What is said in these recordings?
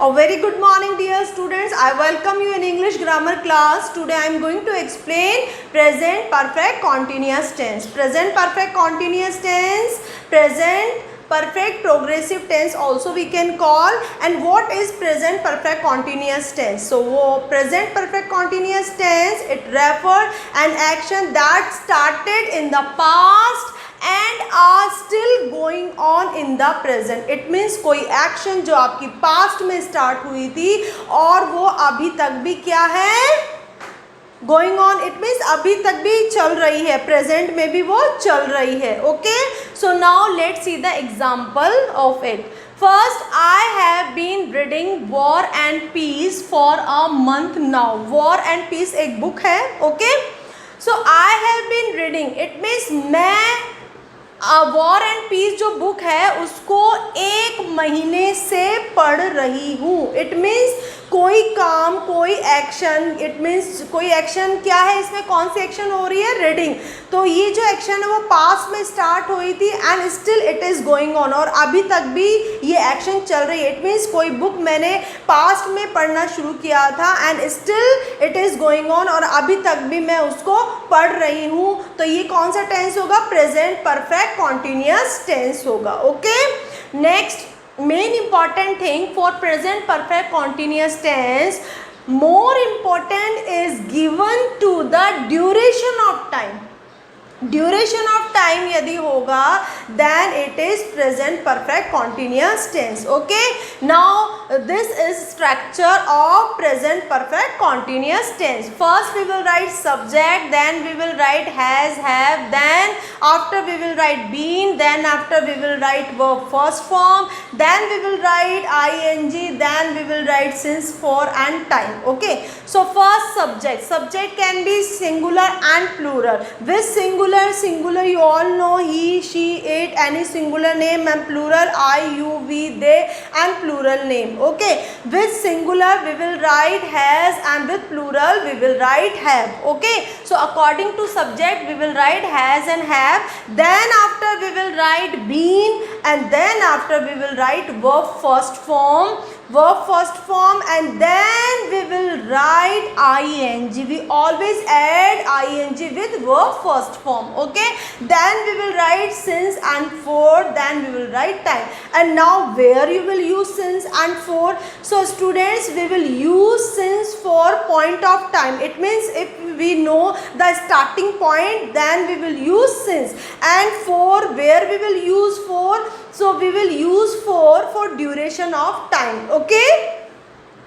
A very good morning dear students. I welcome you in English grammar class. Today I am going to explain present perfect continuous tense. Present perfect continuous tense, present perfect progressive tense also we can call. And what is present perfect continuous tense? So present perfect continuous tense, it refers an action that started in the past and are still going on in the present. It means कोई action जो आपकी past में start हुई थी और वो अभी तक भी क्या है, गोइंग ऑन. इट मीन्स अभी तक भी चल रही है, प्रेजेंट में भी वो चल रही है. Okay, so now let's see the example of it. First, I have been reading War and Peace for a month now. War and Peace एक बुक है. Okay, so I have been reading. It means मैं war and piece जो book है उसको 1 महीने से पढ़ रही हूँ. इट मीन्स कोई काम, कोई एक्शन, इट मीन्स कोई एक्शन क्या है, इसमें कौन सी एक्शन हो रही है, रीडिंग. तो ये जो एक्शन है वो पास्ट में स्टार्ट हुई थी and still it is going on, और अभी तक भी ये एक्शन चल रही है. इट मीन्स कोई बुक मैंने पास्ट में पढ़ना शुरू किया था and still it is going on, और अभी तक भी मैं उसको पढ़ रही हूँ. तो ये कौन सा टेंस होगा, प्रेजेंट परफेक्ट कॉन्टिन्यूअस टेंस होगा. Okay, next main important thing for present perfect continuous tense, more important is given to the duration of time. Duration of time यदि होगा then it is present perfect continuous tense. Okay, now this is structure of present perfect continuous tense. First we will write subject, then we will write has, have, then after we will write been, then after we will write verb first form, then we will write I N G, then we will write since, for and time. Okay, so first subject. Subject can be singular and plural. With singular you all know he, she, it, any singular name, and plural I, you, we, they, and plural name. Okay, with singular we will write has and with plural we will write have. Okay, so according to subject we will write has and have, then after we will write been, and then after we will write verb first form, and then we will write ing. We always add ing with verb first form. Okay, then we will write since and for, then we will write time. And now where you will use since and for? So students, we will use since for point of time. It means if we know the starting point, then we will use since. And for, where we will use for? So we will use for duration of time. Okay,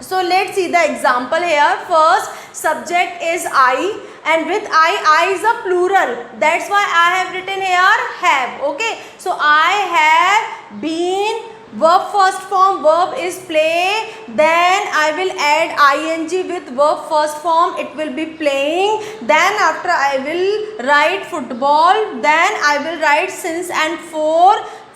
so let's see the example here. First subject is I, and with I is a plural, that's why I have written here have. Okay, so I have been, verb first form, verb is play, then I will add ing with verb first form, it will be playing, then after I will write football, then I will write since and for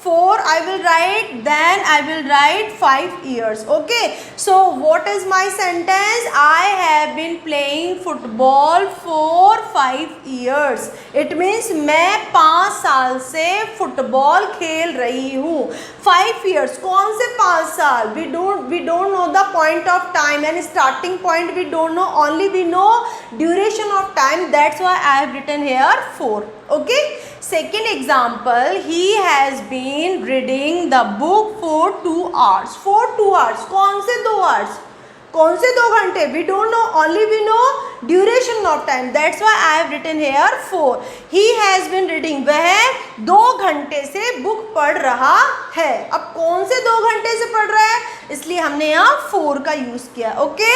I will write, then I will write 5 years. Okay, so what is my sentence? I have been playing football for 5 years. It means मैं 5 साल से football खेल रही हूँ. 5 years, कौन से 5 साल? We don't know the point of time, and starting point we don't know, only we know duration of time, that's why I have written here 4. Okay, second example, he has been reading the book for 2 hours. For 2 hours, कौन से 2 hours, कौन से 2 घंटे? We don't know, only we know duration of time, that's why I have written here 4. He has been reading, वह 2 घंटे से book पढ़ रहा है. अब कौन से 2 घंटे से पढ़ रहा है, इसलिए हमने यहाँ 4 का यूज़ किया. Okay,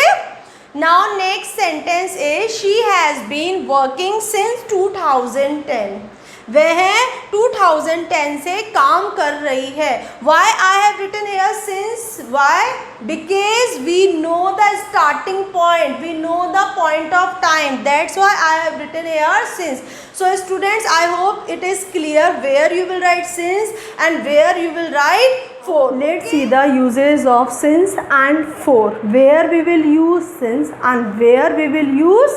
now next sentence is she has been working since 2010. वह 2010 से काम कर रही है. Why I have written here since? Why? Because we know the starting point, we know the point of time, that's why I have written here since. So students, I hope it is clear where you will write since and where you will write for. Let's see the uses of since and for. Where we will use since and where we will use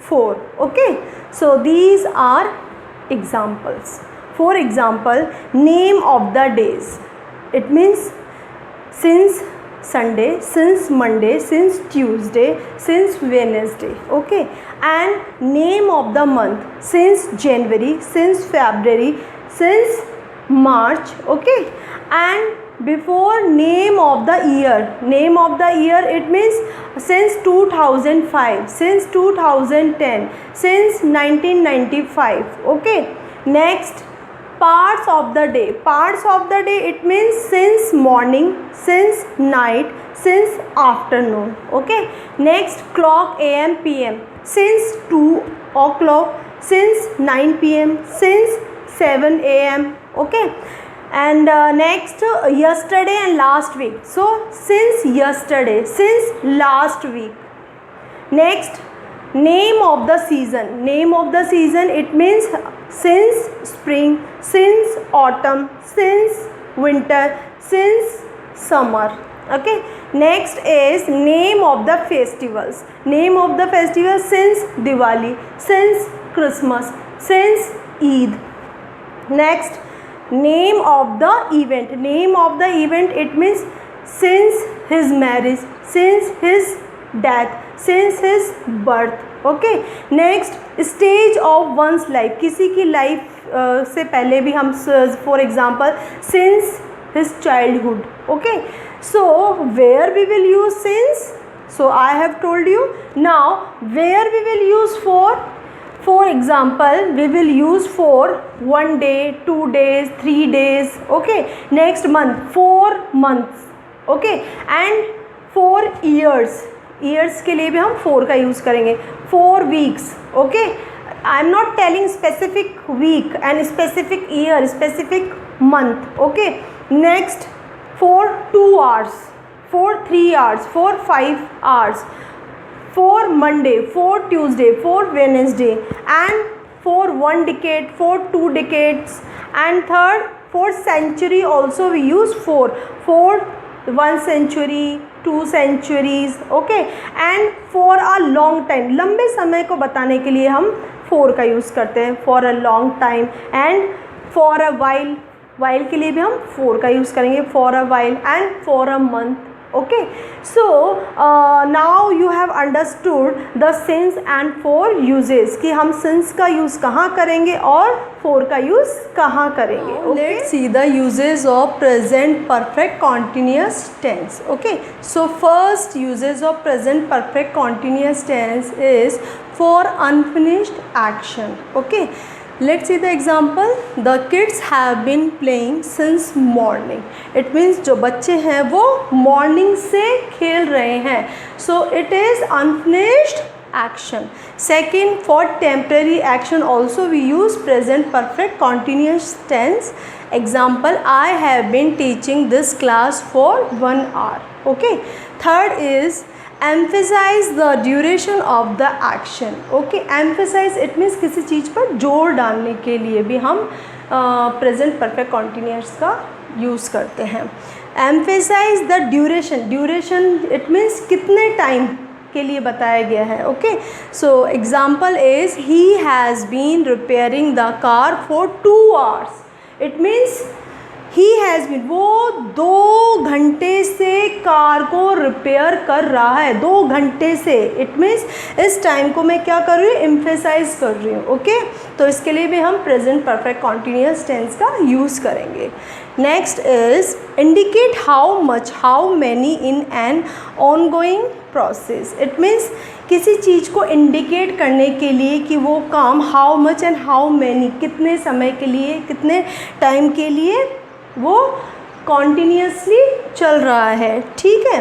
for. Okay, so these are examples. For example, name of the days. It means since Sunday, since Monday, since Tuesday, since Wednesday. Okay, and name of the month, since January, since February, since March. Okay, and before name of the year, name of the year, it means since 2005, since 2010, since 1995. Okay, next parts of the day, parts of the day, it means since morning, since night, since afternoon. Okay, next clock, am, pm, since 2 o'clock, since 9 pm, since 7 am. Okay, and next yesterday and last week, so since yesterday, since last week. Next name of the season, name of the season, it means since spring, since autumn, since winter, since summer. Okay, next is name of the festivals, name of the festival, since Diwali, since Christmas, since Eid. Next name of the event, name of the event, it means since his marriage, since his death, since his birth. Okay, next stage of one's life, किसी की life से पहले भी हम, for example since his childhood. Okay, so where we will use since, so I have told you. Now where we will use for example we will use for 1 day, 2 days, 3 days. Okay, next month 4 months. Okay, and 4 years, years के लिए भी हम 4 का use करेंगे. 4 weeks. Okay, I am not telling specific week and specific year, specific month. Okay, next for 2 hours, for 3 hours, for 5 hours, for Monday, for Tuesday, for Wednesday, and for 1 decade, for 2 decades, and third for century also we use 4, for 1 century, 2 centuries. Okay, and for a long time, लंबे समय को बताने के लिए हम 4 का use करते हैं. For a long time, and for a while, while के लिए भी हम 4 का यूज़ करेंगे. For a while and for a month. Okay, so now you have understood the sins and for uses, कि हम सिंस का यूज़ कहाँ करेंगे और फॉर का यूज़ कहाँ करेंगे. Let's see the uses of present perfect continuous tense. Okay, so first uses of present perfect continuous tense is for unfinished action. Okay, let's see the example. The kids have been playing since morning. It means जो बच्चे हैं वो morning से खेल रहे हैं. So it is unfinished action. Second, for temporary action also we use present perfect continuous tense. Example, I have been teaching this class for 1 hour. Okay. Third is emphasize the duration of the action. Okay, emphasize it means किसी चीज़ पर जोर डालने के लिए भी हम present perfect continuous का use करते हैं. emphasize the duration, duration it means कितने टाइम के लिए बताया गया है. Okay, so example is he has been repairing the car for 2 hours. it means he has been, वो 2 घंटे से कार को रिपेयर कर रहा है, 2 घंटे से. इट मीन्स इस टाइम को मैं क्या कर रही हूँ, एम्फेसाइज कर रही हूँ. ओके, तो इसके लिए भी हम प्रेजेंट परफेक्ट कॉन्टिन्यूस टेंस का यूज़ करेंगे. Next is indicate how much, how many in an on going process. It means किसी चीज़ को इंडिकेट करने के लिए कि वो काम how much and how many, कितने समय के लिए, कितने टाइम के लिए वो कॉन्टीन्यूसली चल रहा है. ठीक है,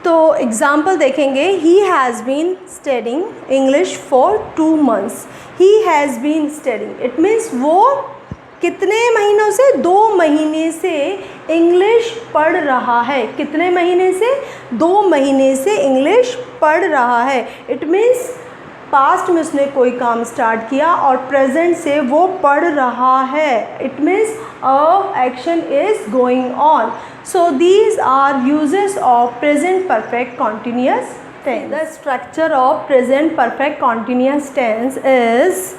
तो एग्ज़ाम्पल देखेंगे. He has been studying English for 2 months. He has been studying, it means वो कितने महीनों से, 2 महीने से इंग्लिश पढ़ रहा है. कितने महीने से, 2 महीने से इंग्लिश पढ़ रहा है. इट मीन्स पास्ट में उसने कोई काम स्टार्ट किया और प्रेजेंट से वो पढ़ रहा है. It means a action is going on. So these are uses of present perfect continuous tense. The structure of present perfect continuous tense is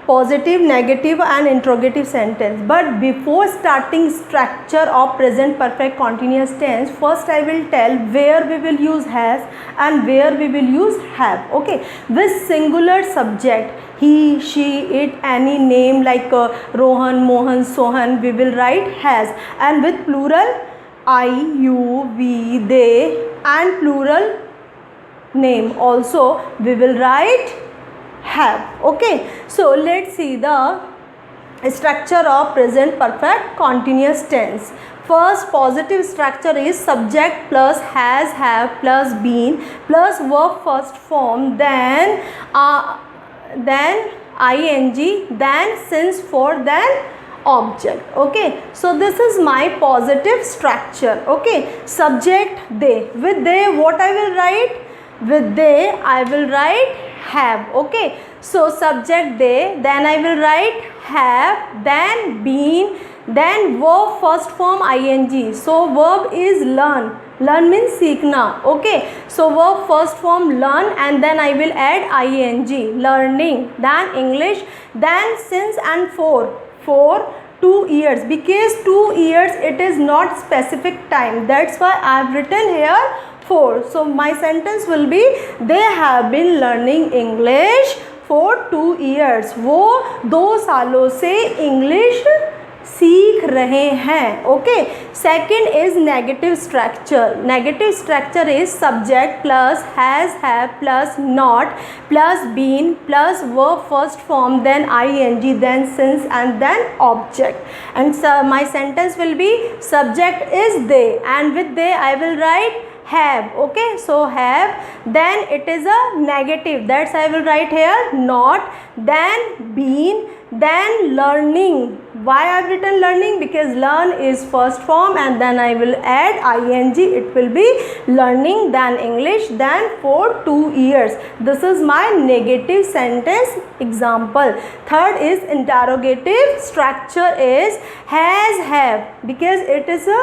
positive, negative and interrogative sentence. But before starting structure of present perfect continuous tense, first I will tell where we will use has and where we will use have. Okay, with singular subject, he, she, it, any name like Rohan, Mohan, Sohan, we will write has, and with plural I, you, we, they and plural name also we will write have. Okay, so let's see the structure of present perfect continuous tense. First positive structure is subject plus has, have plus been plus verb first form, then ing, then since for, then object. Okay, so this is my positive structure. Okay, subject they, with they what I will write? With they I will write have. Okay, so subject they, then I will write have, then been, then verb first form ing. So verb is learn. Learn means सीखना. Okay, so verb first form learn and then I will add ing, learning, then English, then since and for 2 years, because 2 years it is not specific time, that's why I have written here 4. So my sentence will be they have been learning English for 2 years. वो 2 सालों से English सीख रहे हैं. Okay, second is negative structure. Negative structure is subject plus has, have plus not plus been plus verb first form, then ing, then since and then object. And so my sentence will be subject is they and with they I will write have. Okay, so have, then it is a negative, that's I will write here not, then been, then learning. Why I have written learning? Because learn is first form and then I will add ing, it will be learning, then English, then for 2 years. This is my negative sentence example. Third is interrogative structure is has, have, because it is a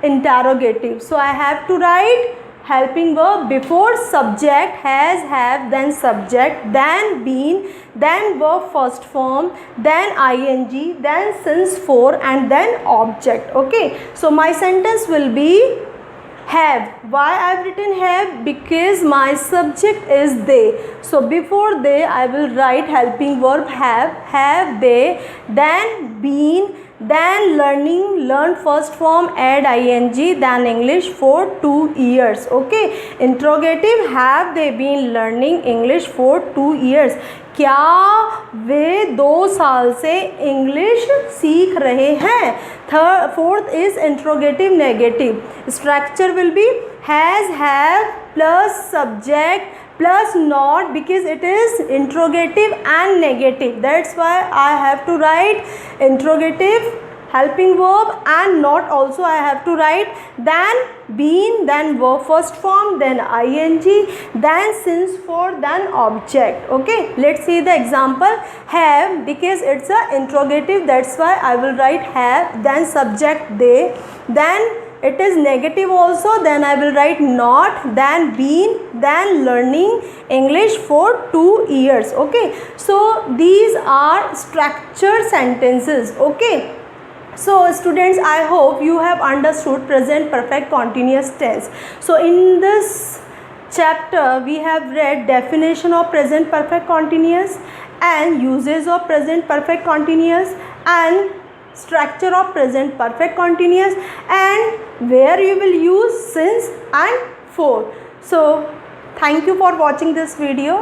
interrogative, so I have to write helping verb before subject has, have, then subject, then been, then verb first form, then ing, then since for and then object. Okay, so my sentence will be have. Why I have written have? Because my subject is they, so before they I will write helping verb have they, then been, then learning, learn first form, add ing, then English for 2 years. Okay, interrogative have they been learning English for 2 years. क्या वे 2 साल से English सीख रहे हैं. Fourth is interrogative negative. Structure will be has, have plus subject plus not, because it is interrogative and negative, that's why I have to write interrogative helping verb and not also I have to write, then been, then verb first form, then ing, then since for, then object. Okay, let's see the example. Have, because it's a interrogative, that's why I will write have, then subject they, then it is negative also, then I will write not, then been, then learning English for 2 years. Okay, so these are structured sentences. Okay, so students, I hope you have understood present perfect continuous tense. So in this chapter we have read definition of present perfect continuous and uses of present perfect continuous and structure of present perfect continuous and where you will use since and for. So thank you for watching this video.